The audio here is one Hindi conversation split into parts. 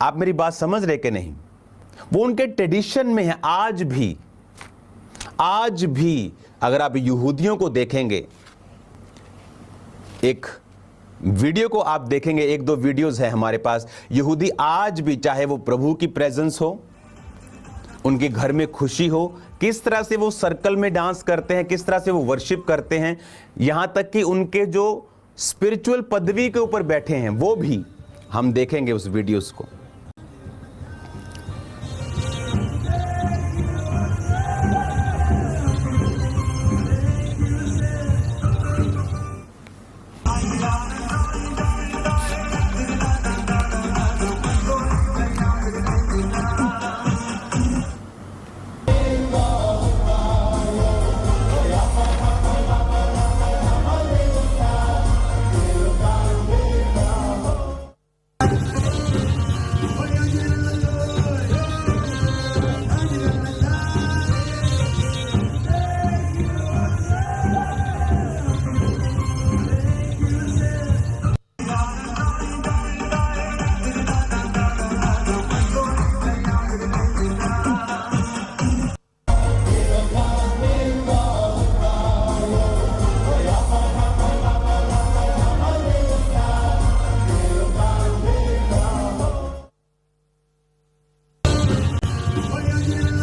आप मेरी बात समझ रहे कि नहीं? वो उनके ट्रेडिशन में है। आज भी अगर आप यहूदियों को देखेंगे, एक वीडियो को आप देखेंगे, एक दो वीडियोस है हमारे पास, यहूदी आज भी, चाहे वो प्रभु की प्रेजेंस हो, उनके घर में खुशी हो, किस तरह से वो सर्कल में डांस करते हैं, किस तरह से वो वर्शिप करते हैं, यहां तक कि उनके जो स्पिरिचुअल पदवी के ऊपर बैठे हैं वो भी हम देखेंगे उस वीडियोस को।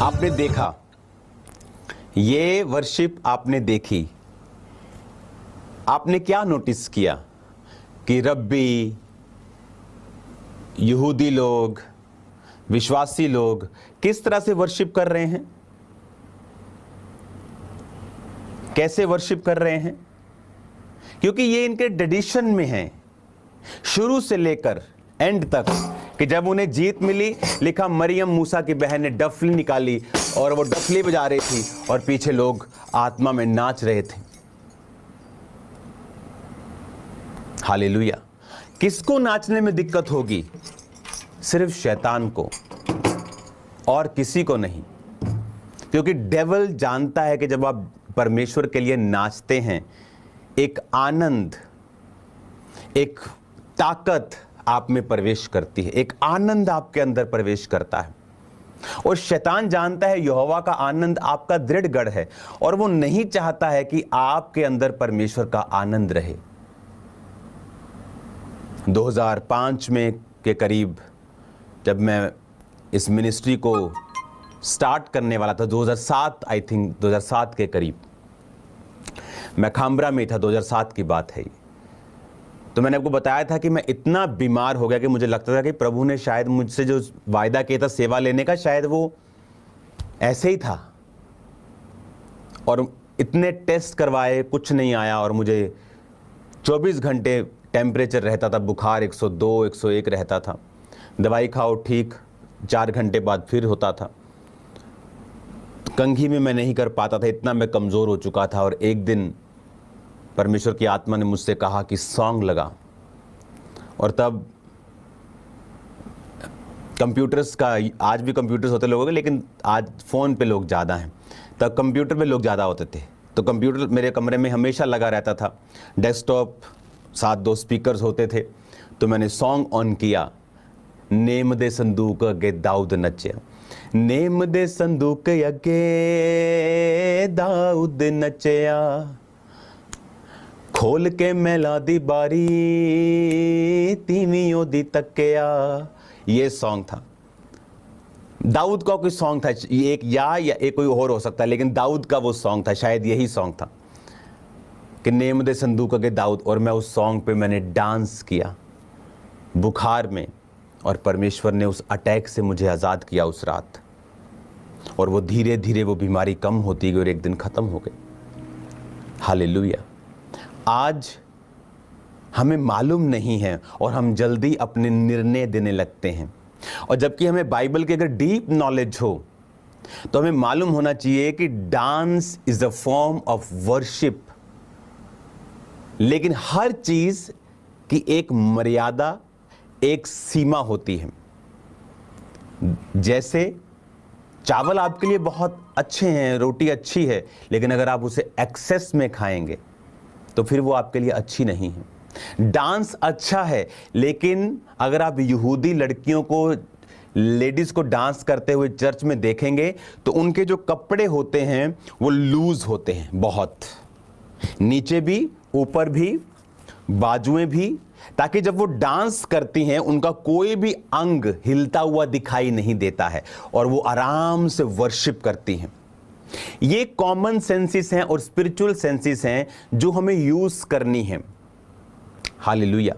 आपने देखा, ये वर्शिप आपने देखी, आपने क्या नोटिस किया कि रब्बी, यहूदी लोग, विश्वासी लोग किस तरह से वर्शिप कर रहे हैं, कैसे वर्शिप कर रहे हैं? क्योंकि ये इनके ट्रेडिशन में है शुरू से लेकर एंड तक, कि जब उन्हें जीत मिली, लिखा मरियम मूसा की बहन ने डफली निकाली और वो डफली बजा रही थी और पीछे लोग आत्मा में नाच रहे थे। हालेलुया। किसको नाचने में दिक्कत होगी? सिर्फ शैतान को, और किसी को नहीं। क्योंकि डेविल जानता है कि जब आप परमेश्वर के लिए नाचते हैं, एक आनंद, एक ताकत आप में प्रवेश करती है, एक आनंद आपके अंदर प्रवेश करता है। और शैतान जानता है यहोवा का आनंद आपका दृढ़ गढ़ है, और वो नहीं चाहता है कि आपके अंदर परमेश्वर का आनंद रहे। 2005 में के करीब जब मैं इस मिनिस्ट्री को स्टार्ट करने वाला था, 2007 आई थिंक 2007 के करीब, मैं खामरा में था, 2007 की बात है। तो मैंने आपको बताया था कि मैं इतना बीमार हो गया कि मुझे लगता था कि प्रभु ने शायद मुझसे जो वायदा किया था सेवा लेने का, शायद वो ऐसे ही था। और इतने टेस्ट करवाए, कुछ नहीं आया, और मुझे 24 घंटे टेम्परेचर रहता था, बुखार 102 101 रहता था, दवाई खाओ ठीक, 4 घंटे बाद फिर होता था। कंघी में मैं नहीं कर पाता था, इतना मैं कमज़ोर हो चुका था। और एक दिन परमेश्वर की आत्मा ने मुझसे कहा कि सॉन्ग लगा, और तब कंप्यूटर्स का, आज भी कंप्यूटर्स होते लोगों के, लेकिन आज फ़ोन पे लोग ज़्यादा हैं, तब कंप्यूटर पे लोग ज़्यादा होते थे। तो कंप्यूटर मेरे कमरे में हमेशा लगा रहता था, डेस्कटॉप, साथ 2 स्पीकर्स होते थे। तो मैंने सॉन्ग ऑन किया, नेम दे संदूक अगे दाऊद नचया, नेम दे संदूक अगे दाऊद नचया, खोल के मैला दी बारी तीवियों दी तकिया। ये सॉन्ग था, दाऊद का कोई सॉन्ग था, ये एक या एक कोई और हो सकता है, लेकिन दाऊद का वो सॉन्ग था, शायद यही सॉन्ग था कि नेम दे संदूक के दाऊद। और मैं उस सॉन्ग पे मैंने डांस किया बुखार में, और परमेश्वर ने उस अटैक से मुझे आज़ाद किया उस रात। और वो धीरे धीरे वो बीमारी कम होती गई और एक दिन ख़त्म हो गई। हालेलुया। आज हमें मालूम नहीं है और हम जल्दी अपने निर्णय देने लगते हैं, और जबकि हमें बाइबल की अगर डीप नॉलेज हो तो हमें मालूम होना चाहिए कि dance is a form of worship. लेकिन हर चीज की एक मर्यादा, एक सीमा होती है। जैसे चावल आपके लिए बहुत अच्छे हैं, रोटी अच्छी है, लेकिन अगर आप उसे एक्सेस में खाएंगे तो फिर वो आपके लिए अच्छी नहीं है। डांस अच्छा है, लेकिन अगर आप यहूदी लड़कियों को, लेडीज को डांस करते हुए चर्च में देखेंगे तो उनके जो कपड़े होते हैं वो लूज होते हैं, बहुत नीचे भी, ऊपर भी, बाजुएं भी, ताकि जब वो डांस करती हैं उनका कोई भी अंग हिलता हुआ दिखाई नहीं देता है और वो आराम से वर्शिप करती हैं। ये कॉमन सेंसेस हैं और स्पिरिचुअल सेंसेस हैं जो हमें यूज करनी है। हालेलुया।